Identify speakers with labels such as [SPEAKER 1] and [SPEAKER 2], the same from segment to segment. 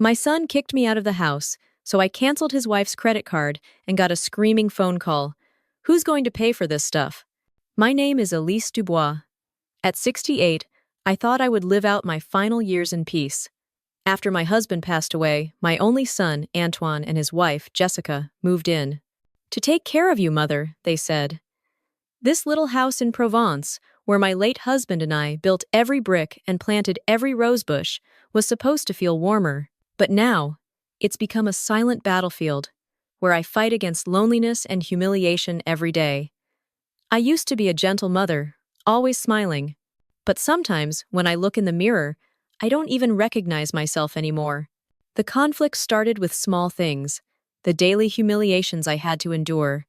[SPEAKER 1] My son kicked me out of the house, so I canceled his wife's credit card and got a screaming phone call. Who's going to pay for this stuff? My name is Elise Dubois. At 68, I thought I would live out my final years in peace. After my husband passed away, my only son, Antoine, and his wife, Jessica, moved in. To take care of you, mother, they said. This little house in Provence, where my late husband and I built every brick and planted every rosebush, was supposed to feel warmer. But now, it's become a silent battlefield, where I fight against loneliness and humiliation every day. I used to be a gentle mother, always smiling. But sometimes, when I look in the mirror, I don't even recognize myself anymore. The conflict started with small things, the daily humiliations I had to endure.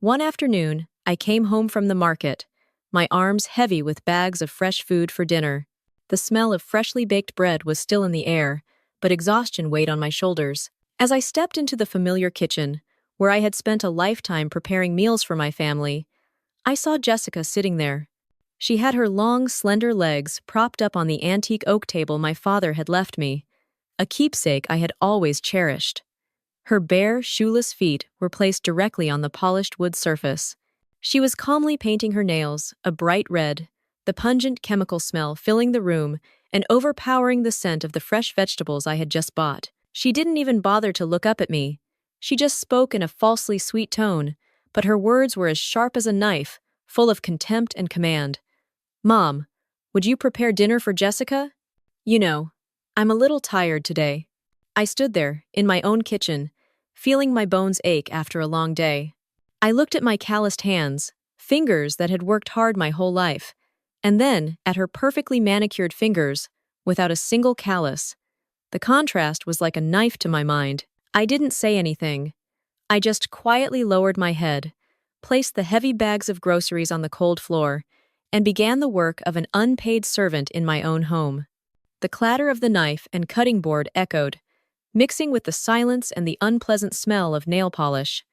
[SPEAKER 1] One afternoon, I came home from the market, my arms heavy with bags of fresh food for dinner. The smell of freshly baked bread was still in the air, but exhaustion weighed on my shoulders. As I stepped into the familiar kitchen, where I had spent a lifetime preparing meals for my family, I saw Jessica sitting there. She had her long, slender legs propped up on the antique oak table my father had left me, a keepsake I had always cherished. Her bare, shoeless feet were placed directly on the polished wood surface. She was calmly painting her nails, a bright red, the pungent chemical smell filling the room and overpowering the scent of the fresh vegetables I had just bought. She didn't even bother to look up at me. She just spoke in a falsely sweet tone, but her words were as sharp as a knife, full of contempt and command. "Mom, would you prepare dinner for Jessica? You know, I'm a little tired today." I stood there, in my own kitchen, feeling my bones ache after a long day. I looked at my calloused hands, fingers that had worked hard my whole life, and then at her perfectly manicured fingers, without a single callus. The contrast was like a knife to my mind. I didn't say anything. I just quietly lowered my head, placed the heavy bags of groceries on the cold floor, and began the work of an unpaid servant in my own home. The clatter of the knife and cutting board echoed, mixing with the silence and the unpleasant smell of nail polish.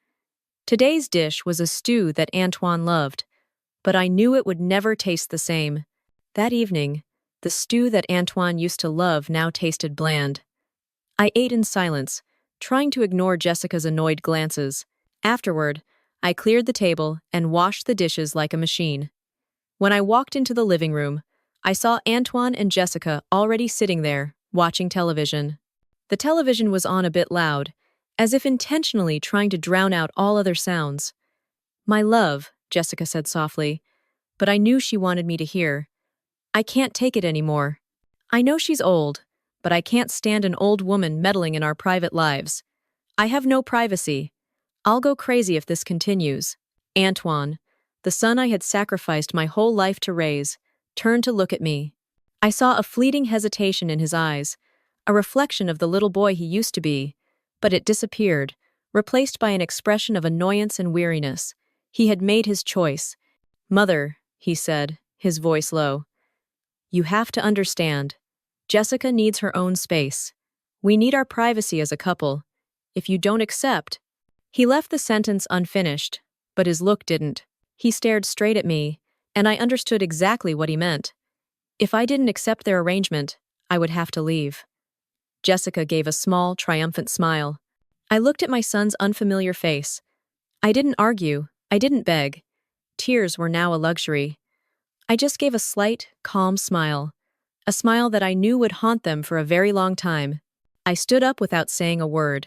[SPEAKER 1] Today's dish was a stew that Antoine loved, but I knew it would never taste the same. That evening, the stew that Antoine used to love now tasted bland. I ate in silence, trying to ignore Jessica's annoyed glances. Afterward, I cleared the table and washed the dishes like a machine. When I walked into the living room, I saw Antoine and Jessica already sitting there, watching television. The television was on a bit loud, as if intentionally trying to drown out all other sounds. "My love," Jessica said softly, but I knew she wanted me to hear. "I can't take it anymore. I know she's old, but I can't stand an old woman meddling in our private lives. I have no privacy. I'll go crazy if this continues." Antoine, the son I had sacrificed my whole life to raise, turned to look at me. I saw a fleeting hesitation in his eyes, a reflection of the little boy he used to be, but it disappeared, replaced by an expression of annoyance and weariness. He had made his choice. "Mother," he said, his voice low, "you have to understand. Jessica needs her own space. We need our privacy as a couple. If you don't accept—" He left the sentence unfinished, but his look didn't. He stared straight at me, and I understood exactly what he meant. If I didn't accept their arrangement, I would have to leave. Jessica gave a small, triumphant smile. I looked at my son's unfamiliar face. I didn't argue. I didn't beg. Tears were now a luxury. I just gave a slight, calm smile, a smile that I knew would haunt them for a very long time. I stood up without saying a word.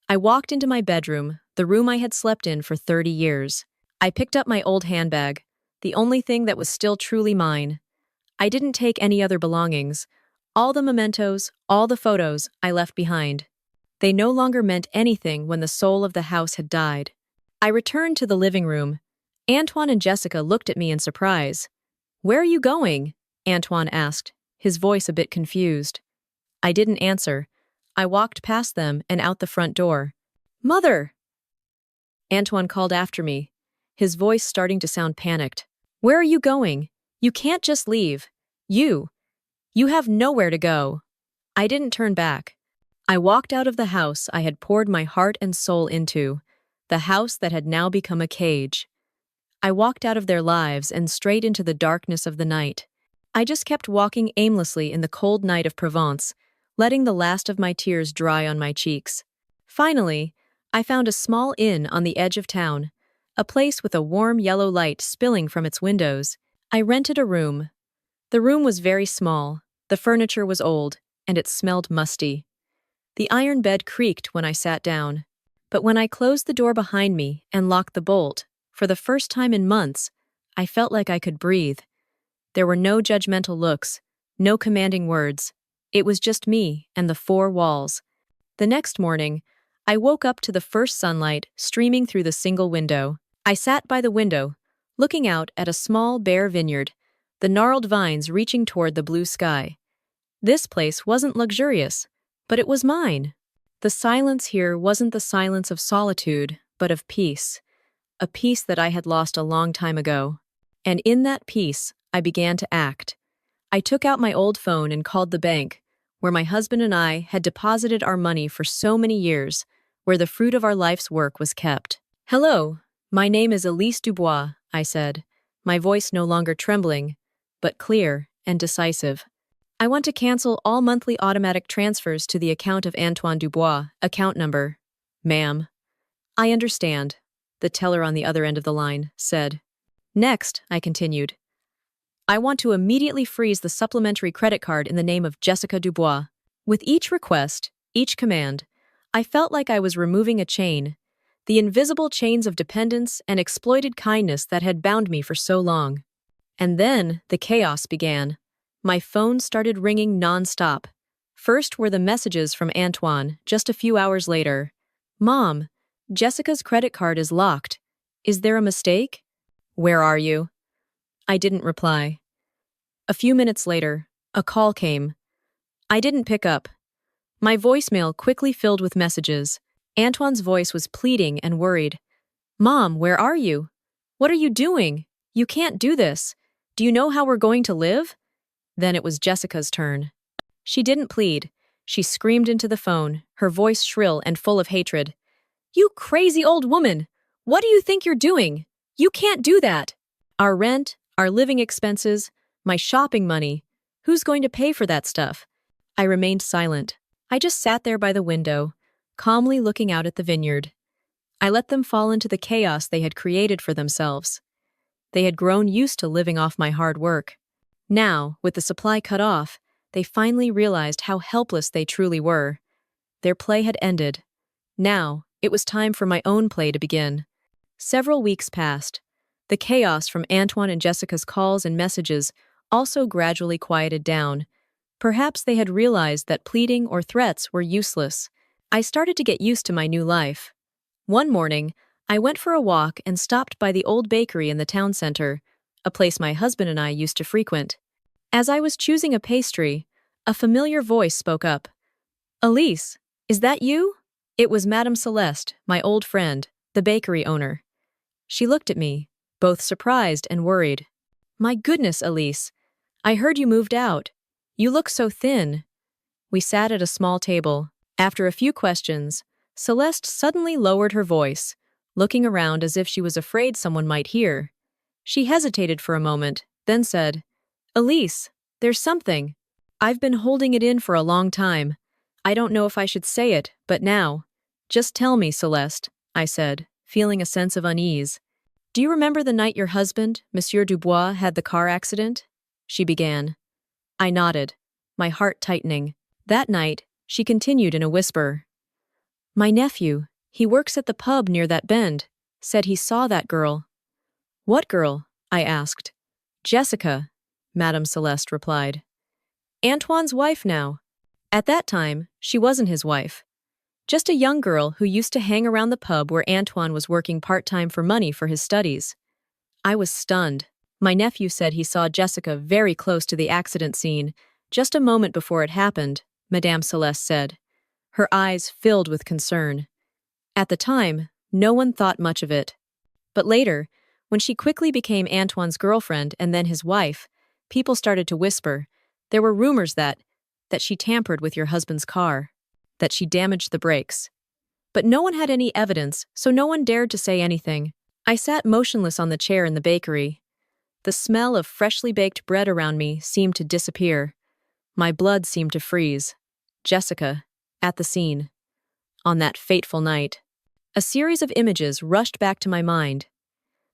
[SPEAKER 1] I walked into my bedroom, the room I had slept in for 30 years. I picked up my old handbag, the only thing that was still truly mine. I didn't take any other belongings. All the mementos, all the photos I left behind. They no longer meant anything when the soul of the house had died. I returned to the living room. Antoine and Jessica looked at me in surprise. "Where are you going?" Antoine asked, his voice a bit confused. I didn't answer. I walked past them and out the front door. "Mother!" Antoine called after me, his voice starting to sound panicked. "Where are you going? You can't just leave. You have nowhere to go." I didn't turn back. I walked out of the house I had poured my heart and soul into, the house that had now become a cage. I walked out of their lives and straight into the darkness of the night. I just kept walking aimlessly in the cold night of Provence, letting the last of my tears dry on my cheeks. Finally, I found a small inn on the edge of town, a place with a warm yellow light spilling from its windows. I rented a room. The room was very small, the furniture was old, and it smelled musty. The iron bed creaked when I sat down. But when I closed the door behind me and locked the bolt, for the first time in months, I felt like I could breathe. There were no judgmental looks, no commanding words. It was just me and the four walls. The next morning, I woke up to the first sunlight streaming through the single window. I sat by the window, looking out at a small bare vineyard, the gnarled vines reaching toward the blue sky. This place wasn't luxurious, but it was mine. The silence here wasn't the silence of solitude, but of peace, a peace that I had lost a long time ago. And in that peace, I began to act. I took out my old phone and called the bank, where my husband and I had deposited our money for so many years, where the fruit of our life's work was kept. "Hello, my name is Elise Dubois," I said, my voice no longer trembling, but clear and decisive. "I want to cancel all monthly automatic transfers to the account of Antoine Dubois, account number." "Ma'am." "I understand," the teller on the other end of the line said. "Next," I continued, "I want to immediately freeze the supplementary credit card in the name of Jessica Dubois." With each request, each command, I felt like I was removing a chain, the invisible chains of dependence and exploited kindness that had bound me for so long. And then the chaos began. My phone started ringing non-stop. First were the messages from Antoine, just a few hours later. "Mom, Jessica's credit card is locked. Is there a mistake? Where are you?" I didn't reply. A few minutes later, a call came. I didn't pick up. My voicemail quickly filled with messages. Antoine's voice was pleading and worried. "Mom, where are you? What are you doing? You can't do this. Do you know how we're going to live?" Then it was Jessica's turn. She didn't plead. She screamed into the phone, her voice shrill and full of hatred. "You crazy old woman! What do you think you're doing? You can't do that! Our rent, our living expenses, my shopping money. Who's going to pay for that stuff?" I remained silent. I just sat there by the window, calmly looking out at the vineyard. I let them fall into the chaos they had created for themselves. They had grown used to living off my hard work. Now, with the supply cut off, they finally realized how helpless they truly were. Their play had ended. Now, it was time for my own play to begin. Several weeks passed. The chaos from Antoine and Jessica's calls and messages also gradually quieted down. Perhaps they had realized that pleading or threats were useless. I started to get used to my new life. One morning, I went for a walk and stopped by the old bakery in the town center, a place my husband and I used to frequent. As I was choosing a pastry, a familiar voice spoke up. "Elise, is that you?" It was Madame Celeste, my old friend, the bakery owner. She looked at me, both surprised and worried. "My goodness, Elise, I heard you moved out. You look so thin." We sat at a small table. After a few questions, Celeste suddenly lowered her voice, looking around as if she was afraid someone might hear. She hesitated for a moment, then said, "Elise, there's something. I've been holding it in for a long time. I don't know if I should say it, but now." "Just tell me, Celeste," I said, feeling a sense of unease. "Do you remember the night your husband, Monsieur Dubois, had the car accident?" she began. I nodded, my heart tightening. That night, she continued in a whisper. "My nephew, he works at the pub near that bend, said he saw that girl." "What girl?" I asked. "Jessica," Madame Celeste replied. "Antoine's wife now. At that time, she wasn't his wife. Just a young girl who used to hang around the pub where Antoine was working part-time for money for his studies." I was stunned. My nephew said he saw Jessica very close to the accident scene, just a moment before it happened, Madame Celeste said. Her eyes filled with concern. At the time, no one thought much of it. But later, when she quickly became Antoine's girlfriend and then his wife, people started to whisper. There were rumors that she tampered with your husband's car, that she damaged the brakes. But no one had any evidence, so no one dared to say anything. I sat motionless on the chair in the bakery. The smell of freshly baked bread around me seemed to disappear. My blood seemed to freeze. Jessica, at the scene. On that fateful night, a series of images rushed back to my mind.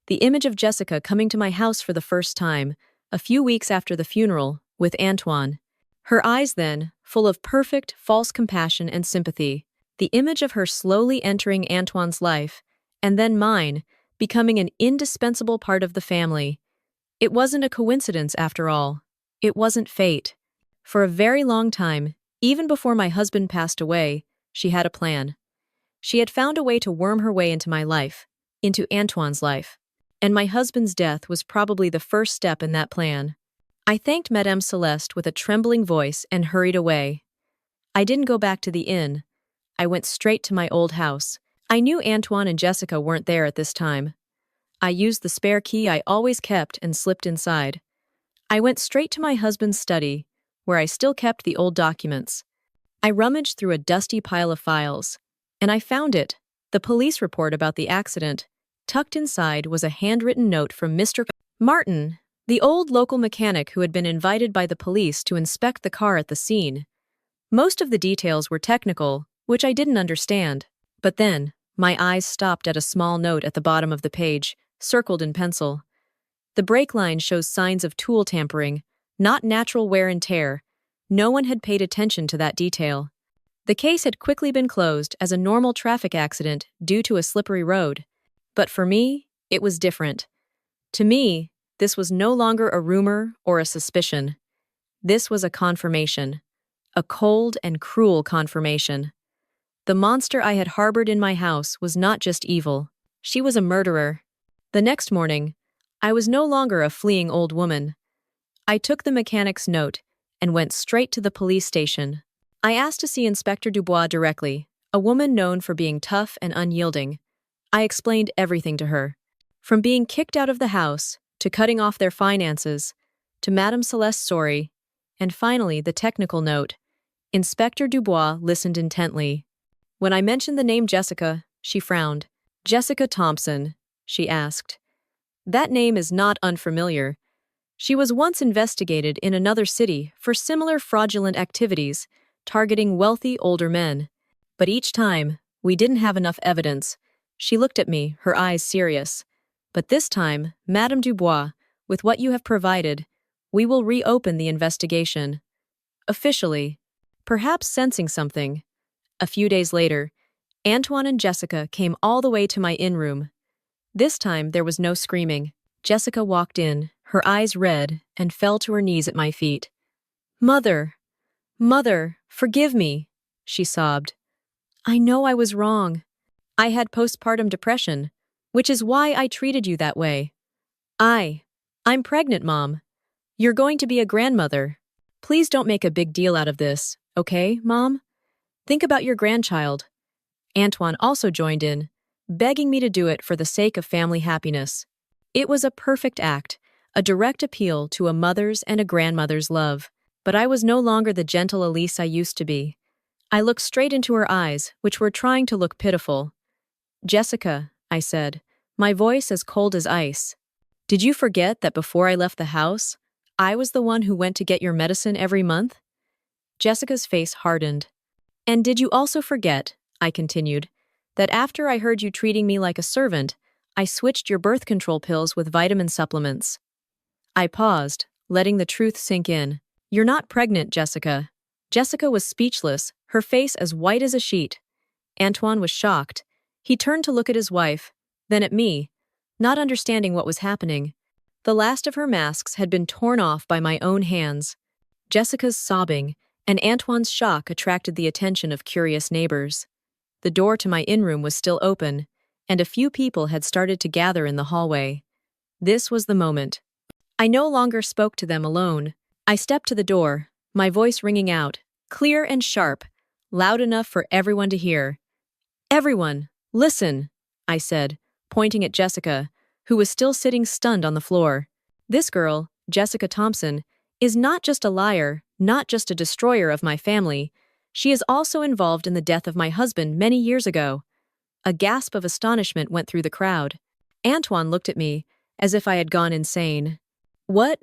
[SPEAKER 1] The image of Jessica coming to my house for the first time, a few weeks after the funeral, with Antoine. Her eyes then, full of perfect, false compassion and sympathy. The image of her slowly entering Antoine's life, and then mine, becoming an indispensable part of the family. It wasn't a coincidence after all. It wasn't fate. For a very long time, even before my husband passed away, she had a plan. She had found a way to worm her way into my life, into Antoine's life. And my husband's death was probably the first step in that plan. I thanked Madame Celeste with a trembling voice and hurried away. I didn't go back to the inn. I went straight to my old house. I knew Antoine and Jessica weren't there at this time. I used the spare key I always kept and slipped inside. I went straight to my husband's study, where I still kept the old documents. I rummaged through a dusty pile of files, and I found it, the police report about the accident. Tucked inside was a handwritten note from Mr. Martin, the old local mechanic who had been invited by the police to inspect the car at the scene. Most of the details were technical, which I didn't understand. But then, my eyes stopped at a small note at the bottom of the page, circled in pencil. The brake line shows signs of tool tampering, not natural wear and tear. No one had paid attention to that detail. The case had quickly been closed as a normal traffic accident due to a slippery road. But for me, it was different. To me, this was no longer a rumor or a suspicion. This was a confirmation. A cold and cruel confirmation. The monster I had harbored in my house was not just evil. She was a murderer. The next morning, I was no longer a fleeing old woman. I took the mechanic's note and went straight to the police station. I asked to see Inspector Dubois directly, a woman known for being tough and unyielding. I explained everything to her. From being kicked out of the house, to cutting off their finances, to Madame Celeste's sorry, and finally the technical note. Inspector Dubois listened intently. When I mentioned the name Jessica, she frowned. Jessica Thompson, she asked. That name is not unfamiliar. She was once investigated in another city for similar fraudulent activities, targeting wealthy older men. But each time, we didn't have enough evidence. She looked at me, her eyes serious. But this time, Madame Dubois, with what you have provided, we will reopen the investigation. Officially. Perhaps sensing something. A few days later, Antoine and Jessica came all the way to my inn room. This time there was no screaming. Jessica walked in, her eyes red, and fell to her knees at my feet. Mother, forgive me, she sobbed. I know I was wrong. I had postpartum depression, which is why I treated you that way. I'm pregnant, Mom. You're going to be a grandmother. Please don't make a big deal out of this, okay, Mom? Think about your grandchild. Antoine also joined in, begging me to do it for the sake of family happiness. It was a perfect act, a direct appeal to a mother's and a grandmother's love. But I was no longer the gentle Elise I used to be. I looked straight into her eyes, which were trying to look pitiful. Jessica, I said, my voice as cold as ice. Did you forget that before I left the house, I was the one who went to get your medicine every month? Jessica's face hardened. And did you also forget, I continued, that after I heard you treating me like a servant, I switched your birth control pills with vitamin supplements? I paused, letting the truth sink in. You're not pregnant, Jessica. Jessica was speechless, her face as white as a sheet. Antoine was shocked. He turned to look at his wife, then at me, not understanding what was happening. The last of her masks had been torn off by my own hands. Jessica's sobbing and Antoine's shock attracted the attention of curious neighbors. The door to my inn-room was still open, and a few people had started to gather in the hallway. This was the moment. I no longer spoke to them alone. I stepped to the door, my voice ringing out, clear and sharp, loud enough for everyone to hear. Everyone, listen, I said, pointing at Jessica, who was still sitting stunned on the floor. This girl, Jessica Thompson, is not just a liar, not just a destroyer of my family. She is also involved in the death of my husband many years ago. A gasp of astonishment went through the crowd. Antoine looked at me, as if I had gone insane. What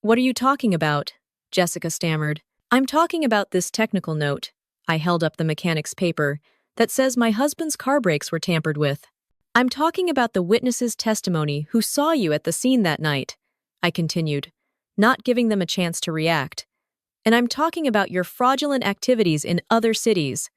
[SPEAKER 1] are you talking about? Jessica stammered. I'm talking about this technical note. I held up the mechanic's paper that says my husband's car brakes were tampered with. I'm talking about the witness's testimony who saw you at the scene that night, I continued, not giving them a chance to react. And I'm talking about your fraudulent activities in other cities.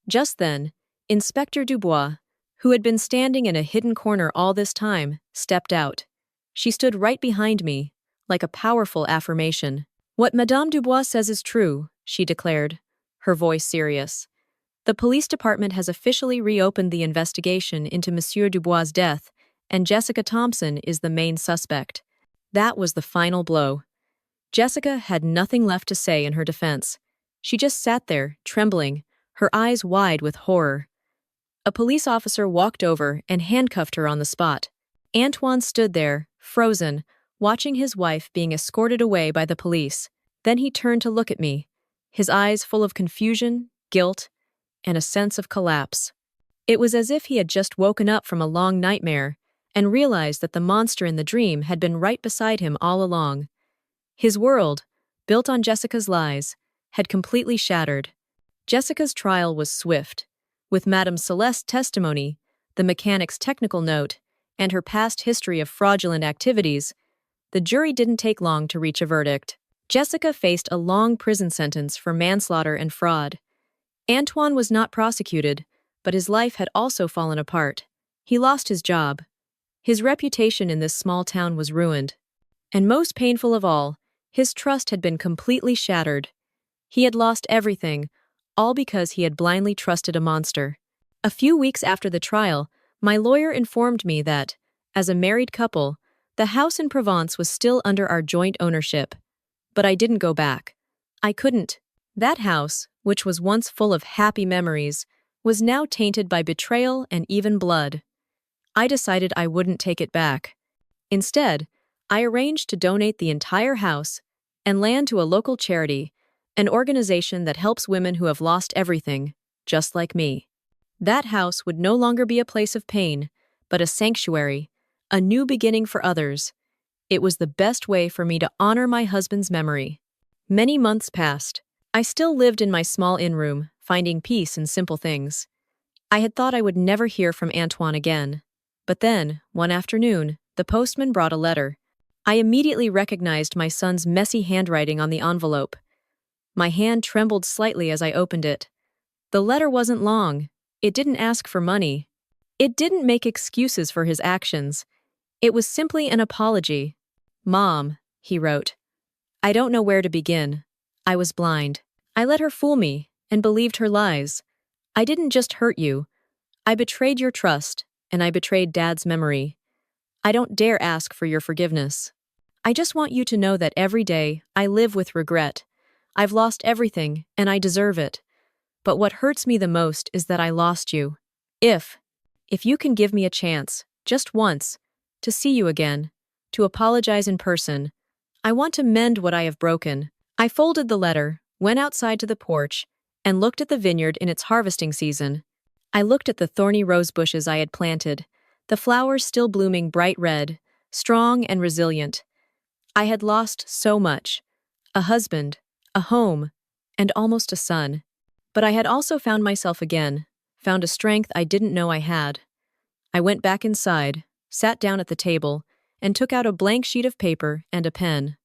[SPEAKER 1] Just then, Inspector Dubois, who had been standing in a hidden corner all this time, stepped out. She stood right behind me, like a powerful affirmation. What Madame Dubois says is true, she declared, her voice serious. The police department has officially reopened the investigation into Monsieur Dubois' death, and Jessica Thompson is the main suspect. That was the final blow. Jessica had nothing left to say in her defense. She just sat there, trembling, her eyes wide with horror. A police officer walked over and handcuffed her on the spot. Antoine stood there, frozen, watching his wife being escorted away by the police. Then he turned to look at me, his eyes full of confusion, guilt, and a sense of collapse. It was as if he had just woken up from a long nightmare and realized that the monster in the dream had been right beside him all along. His world, built on Jessica's lies, had completely shattered. Jessica's trial was swift. With Madame Celeste's testimony, the mechanic's technical note, and her past history of fraudulent activities, the jury didn't take long to reach a verdict. Jessica faced a long prison sentence for manslaughter and fraud. Antoine was not prosecuted, but his life had also fallen apart. He lost his job. His reputation in this small town was ruined. And most painful of all, his trust had been completely shattered. He had lost everything, all because he had blindly trusted a monster. A few weeks after the trial, my lawyer informed me that, as a married couple, the house in Provence was still under our joint ownership. But I didn't go back. I couldn't. That house, which was once full of happy memories, was now tainted by betrayal and even blood. I decided I wouldn't take it back. Instead, I arranged to donate the entire house and land to a local charity, an organization that helps women who have lost everything, just like me. That house would no longer be a place of pain, but a sanctuary, a new beginning for others. It was the best way for me to honor my husband's memory. Many months passed. I still lived in my small inn-room, finding peace in simple things. I had thought I would never hear from Antoine again. But then, one afternoon, the postman brought a letter. I immediately recognized my son's messy handwriting on the envelope. My hand trembled slightly as I opened it. The letter wasn't long. It didn't ask for money. It didn't make excuses for his actions. It was simply an apology. "Mom," he wrote, "I don't know where to begin. I was blind. I let her fool me and believed her lies. I didn't just hurt you. I betrayed your trust, and I betrayed Dad's memory. I don't dare ask for your forgiveness. I just want you to know that every day I live with regret. I've lost everything, and I deserve it. But what hurts me the most is that I lost you. If you can give me a chance, just once, to see you again, to apologize in person, I want to mend what I have broken." I folded the letter, went outside to the porch, and looked at the vineyard in its harvesting season. I looked at the thorny rose bushes I had planted, the flowers still blooming bright red, strong and resilient. I had lost so much: a husband, a home, and almost a son. But I had also found myself again, found a strength I didn't know I had. I went back inside, sat down at the table, and took out a blank sheet of paper and a pen.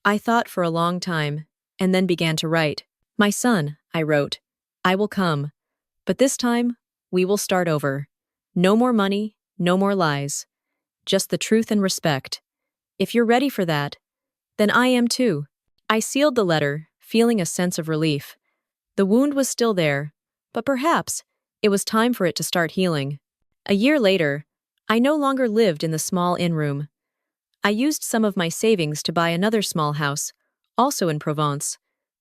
[SPEAKER 1] I thought for a long time, and then began to write. "My son," I wrote, "I will come. But this time, we will start over. No more money, no more lies. Just the truth and respect. If you're ready for that, then I am too." I sealed the letter, feeling a sense of relief. The wound was still there, but perhaps it was time for it to start healing. A year later, I no longer lived in the small inn-room. I used some of my savings to buy another small house, also in Provence,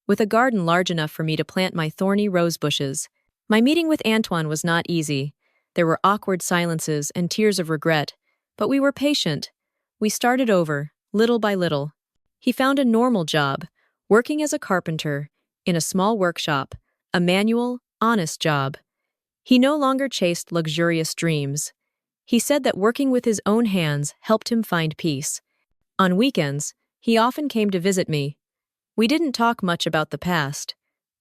[SPEAKER 1] with a garden large enough for me to plant my thorny rose bushes. My meeting with Antoine was not easy. There were awkward silences and tears of regret, but we were patient. We started over, little by little. He found a normal job, working as a carpenter, in a small workshop, a manual, honest job. He no longer chased luxurious dreams. He said that working with his own hands helped him find peace. On weekends, he often came to visit me. We didn't talk much about the past.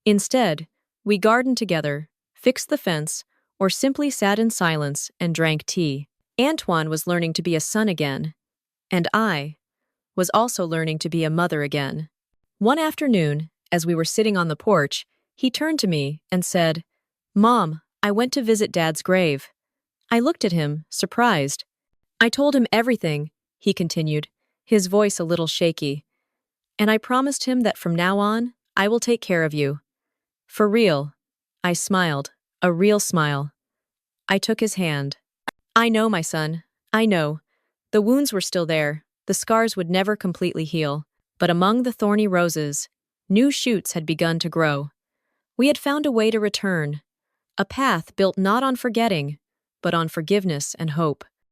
[SPEAKER 1] Instead, We gardened together, fixed the fence, or simply sat in silence and drank tea. Antoine was learning to be a son again, and I was also learning to be a mother again. One afternoon, as we were sitting on the porch, he turned to me and said, "Mom, I went to visit Dad's grave." I looked at him, surprised. I told him everything, he continued, his voice a little shaky. And I promised him that from now on, I will take care of you. For real. I smiled, a real smile. I took his hand. I know, my son. I know. The wounds were still there. The scars would never completely heal. But among the thorny roses, new shoots had begun to grow. We had found a way to return. A path built not on forgetting, but on forgiveness and hope.